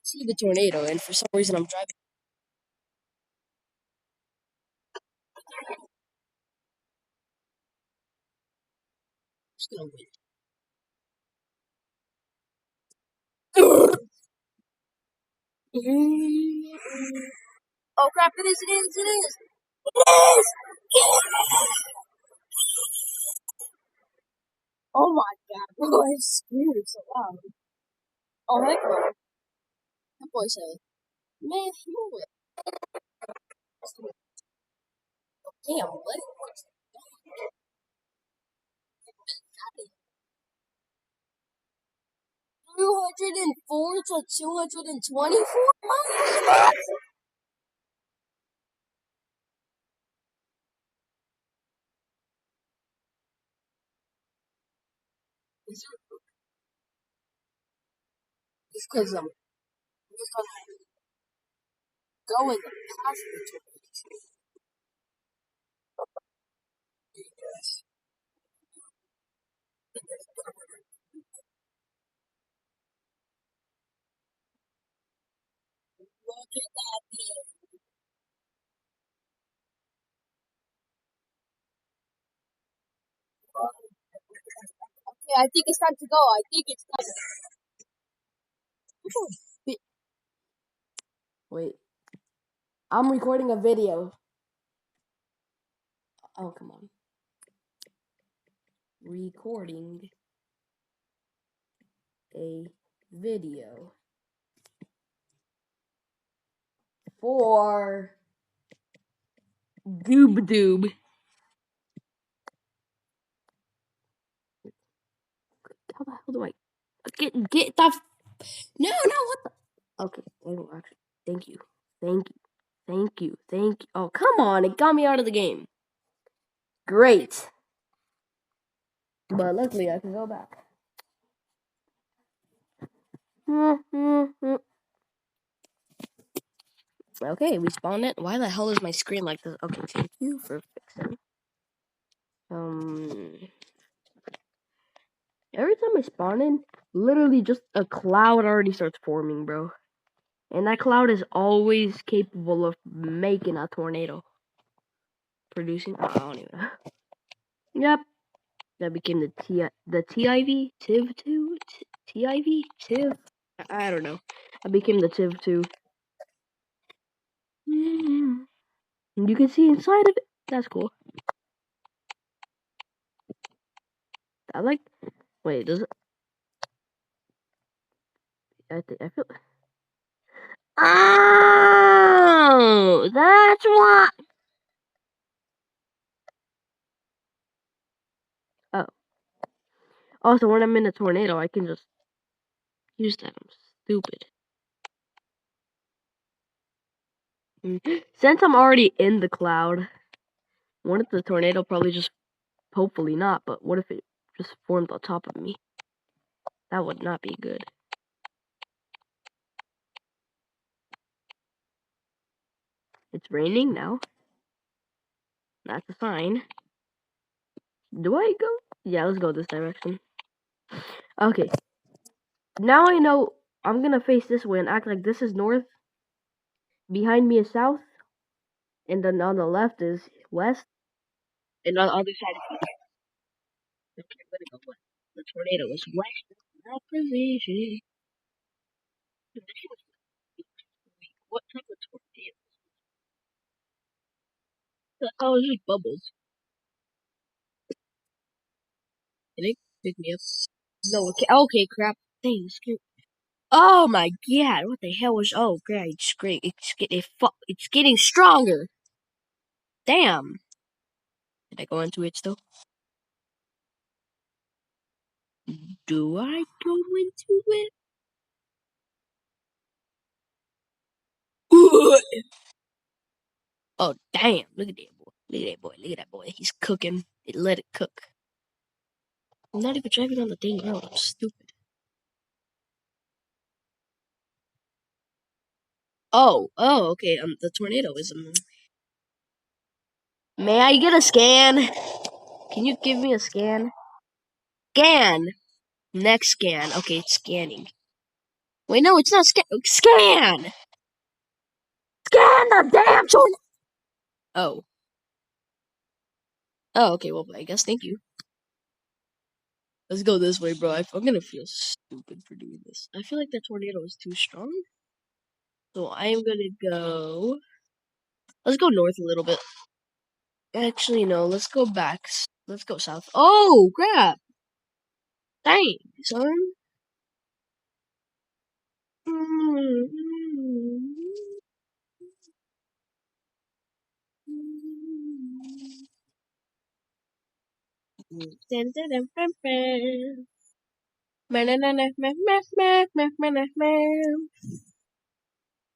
see the tornado, and for some reason I'm driving. Just gonna win. Oh crap! It is! It is! It is! It is! Oh my god! Bro, I screamed so loud. Oh heck no! That boy said, "Man, you damn what? 204 to 224 miles? It's because I'm going past the tornado. Look at that thing. Okay, I think it's time to go. I think it's time. Wait, I'm recording a video. Oh, come on. Recording a video for Doob Doob. How the hell do I get the no what the okay, actually thank you. Thank you. Thank you. Thank you. Oh come on, it got me out of the game. Great. But luckily I can go back. Okay, we spawned it. Why the hell is my screen like this? Okay, thank you for fixing. Every time I spawn in, literally just a cloud already starts forming, bro. And that cloud is always capable of making a tornado. Producing, oh, I don't even know. Yep. That became the TIV? TIV2? TIV? TIV? I don't know. I became the TIV2. You can see inside of it. That's cool. I like. Wait, does it? I feel. Oh, that's why. Oh. Also, when I'm in a tornado, I can just use that. I'm stupid. Since I'm already in the cloud, what if the tornado probably just, hopefully not, but what if it just formed on top of me? That would not be good. It's raining now. That's a sign. Do I go? Yeah, let's go this direction. Okay. Now I know I'm gonna face this way and act like this is north. Behind me is south. And then on the left is west. And on the other side is east. Okay, I'm gonna go west. The tornado is west. Now position. What type of tornado? Oh, it's just bubbles. Can it pick me up? No, okay, okay, crap. Dang, scared. Oh my god, what the hell was? Oh, great, it's great. It's getting stronger. Damn. Did I go into it still? Do I go into it? Oh, damn. Look at that boy. Look at that boy. Look at that boy. He's cooking. Let it cook. I'm not even driving on the dang road. I'm stupid. Oh, okay. The tornado is May I get a scan? Can you give me a scan? Scan. Next scan. Okay, it's scanning. Wait, no, it's not scan. Scan the damn tornado. Oh. Oh, okay. Well, I guess thank you. Let's go this way, bro. I'm gonna feel stupid for doing this. I feel like the tornado is too strong. So I am gonna go. Let's go north a little bit. Actually, no. Let's go back. Let's go south. Oh, crap. Dang, son.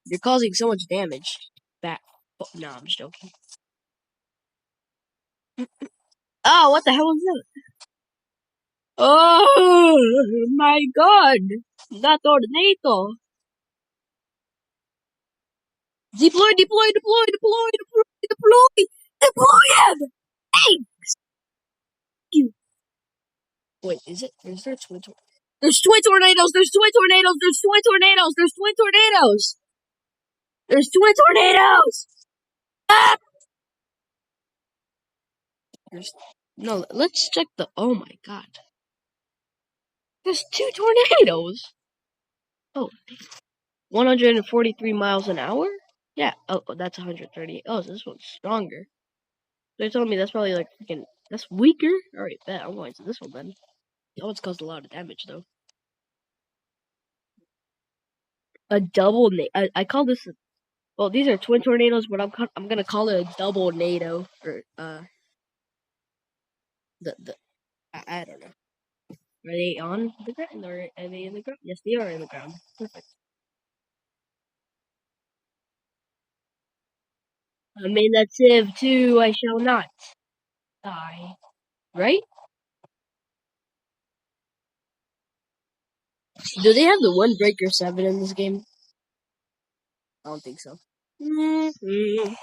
You're causing so much damage. That. Oh, no, I'm just joking. Oh, what the hell was that? Oh my god! That tornado! Deploy, deploy, deploy, deploy, deploy, deploy! Deploy him! Hey! You. Wait, is it? Is there twin tornadoes? There's twin tornadoes! There's twin tornadoes! There's twin tornadoes! There's twin tornadoes! There's twin tornadoes! Ah! There's, no, let's check the. Oh my god. There's two tornadoes! Oh, 143 miles an hour? Yeah. Oh, that's 130. Oh, so this one's stronger. They're telling me that's probably like freaking. That's weaker? Alright, bet. I'm going to this one then. That one's caused a lot of damage though. A double. I call this. Well, these are twin tornadoes, but I'm gonna call it a double nado. Or, the. I don't know. Are they on the ground or are they in the ground? Yes, they are in the ground. Perfect. I'm in that Civ too. I shall not die. Right? Do they have the Windbreaker 7 in this game? I don't think so. Mm-hmm.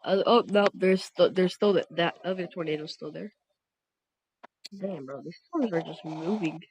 Oh no, there's still that other tornado still there. Damn, bro, these storms are just moving.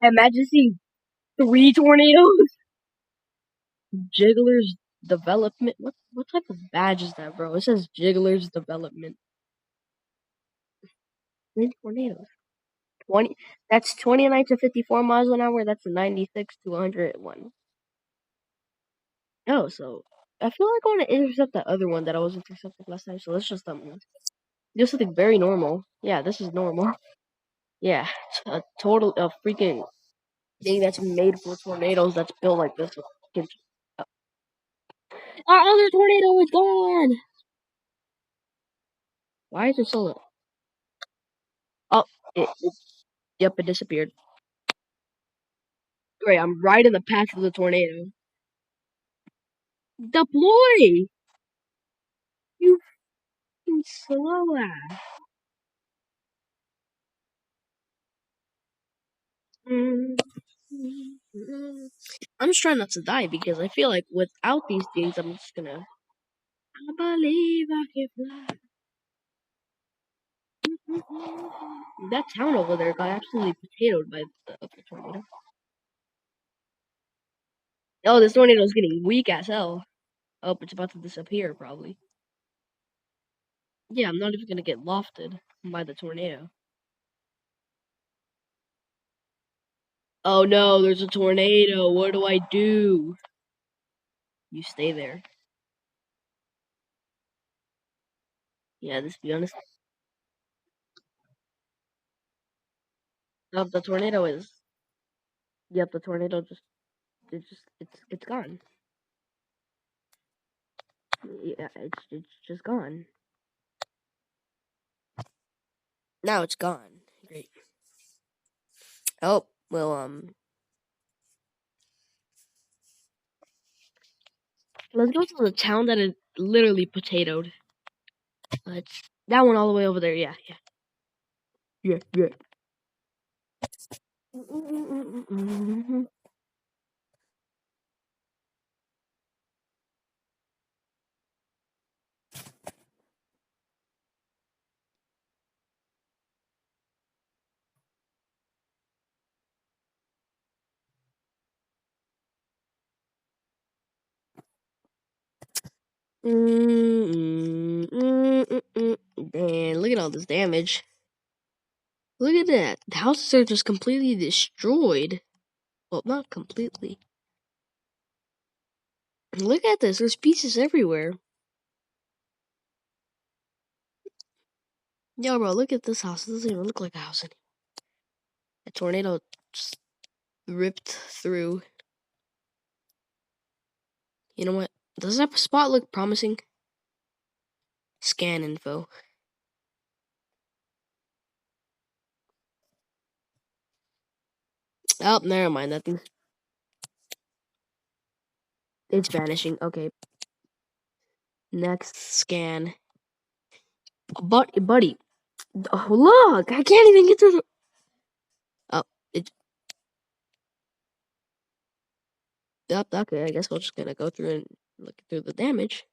Imagine seeing 3 tornadoes. Jiggler's development. What type of badge is that, bro? It says Jiggler's development. 3 tornadoes. 20. That's 29 to 54 miles an hour. That's 96 to 101. Oh, so I feel like I want to intercept that other one that I was intercepting last time. So let's just do something very normal. Yeah, this is normal. Yeah, a total a freaking thing that's made for tornadoes that's built like this. Our other tornado is gone. Why is it so low? Oh, yep, it disappeared. Great, I'm right in the path of the tornado. Deploy! You fucking slow ass. I'm just trying not to die because I feel like without these things, I'm just gonna. I believe I can fly. That town over there got absolutely potatoed by the other tornado. Oh, this tornado's getting weak as hell. Oh, it's about to disappear, probably. Yeah, I'm not even gonna get lofted by the tornado. Oh no, there's a tornado. What do I do? You stay there. Yeah, let's be honest. The tornado is. Yep, the tornado it's gone. Yeah, it's just gone. Now it's gone. Great. Oh well, let's go to the town that is literally potatoed. Let's that one all the way over there. Yeah, yeah, yeah, yeah. Damn, look at all this damage. Look at that. The houses are just completely destroyed. Well, not completely. Look at this. There's pieces everywhere. Yo, bro, look at this house. It doesn't even look like a house anymore. A tornado just ripped through. You know what? Does that spot look promising? Scan info. Oh, never mind. That thing. It's vanishing. Okay. Next scan. Buddy. Oh, look! I can't even get through the. Oh, it. Yep. Okay. I guess we're just gonna go through and look through the damage.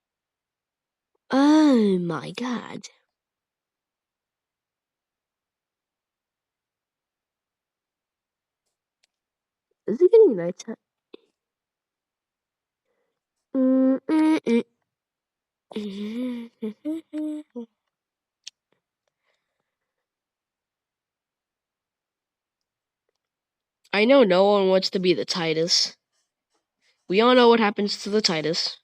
Oh my god. Is it getting nighttime? I know no one wants to be the Titus. We all know what happens to the Titus.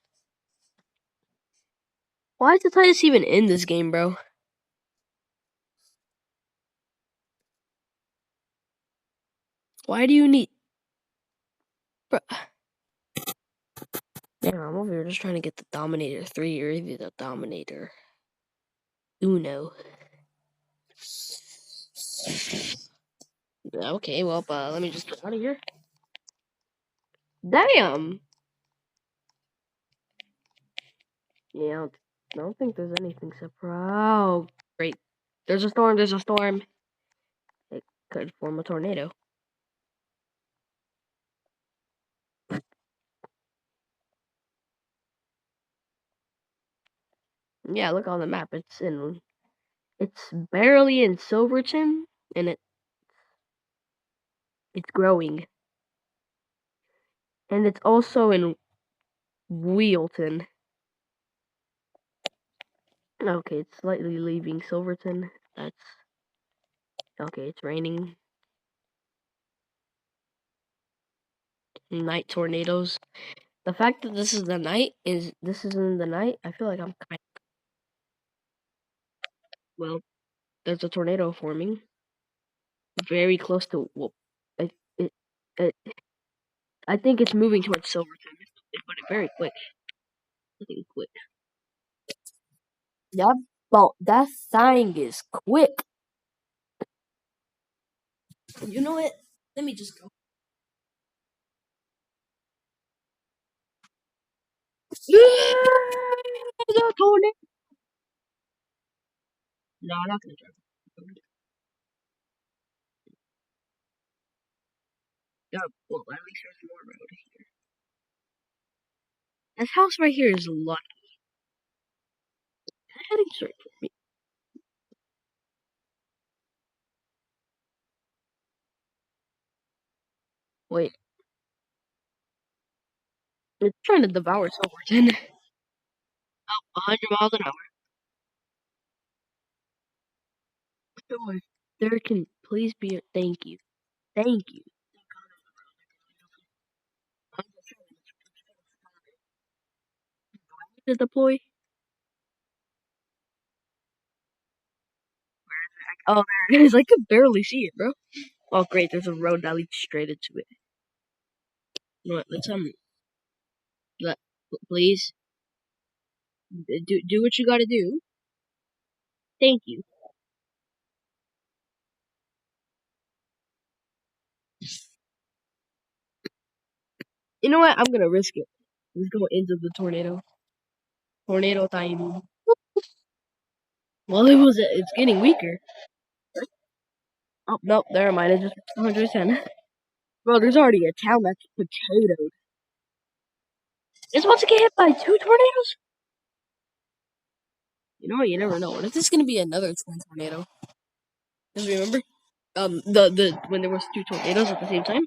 Why is the Titus even in this game, bro? Why do you need... Bro. Damn, I'm over here just trying to get the Dominator 3 or either the Dominator Uno. Okay, well, let me just get out of here. Damn! Yeah, I don't think there's anything surprise. Oh, great. There's a storm, there's a storm. It could form a tornado. Yeah, look on the map. It's barely in Silverton, and it's growing. And it's also in Wheelton. Okay, it's slightly leaving Silverton. That's okay. It's raining. Night tornadoes. The fact that this is the night this is in the night. I feel like I'm kind. Well, there's a tornado forming very close to. Well, it, it, it I think it's moving towards Silverton, but it's very quick. I think quick. That that thing is quick. You know what? Let me just go. The tornado. No, I'm not gonna drive. Yeah, well, at least there's more road here. This house right here is lucky. Heading straight for me. Wait, it's trying to devour Silverton. 100 miles an hour. Sure. There can please be a thank you. Thank you. To deploy. Oh, there it is. I could barely see it, bro. Oh, great. There's a road that leads straight into it. You know what? Let's let, please do what you gotta do. Thank you. You know what? I'm gonna risk it. Let's go into the tornado. Tornado time. Well, it's getting weaker. Oh, nope, never mind. It just 110. Bro, there's already a town that's potatoed. It's about to get hit by 2 tornadoes? You know what? You never know. What if this is gonna be another twin tornado? Because remember, when there was 2 tornadoes at the same time?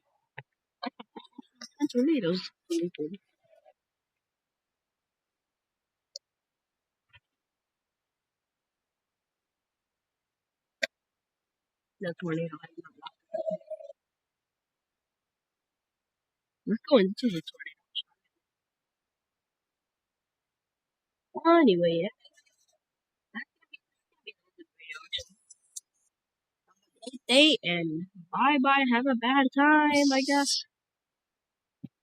Twin tornadoes. That tornado. Let's go into the tornado. Anyway, yeah. Day and bye bye. Have a bad time, I guess.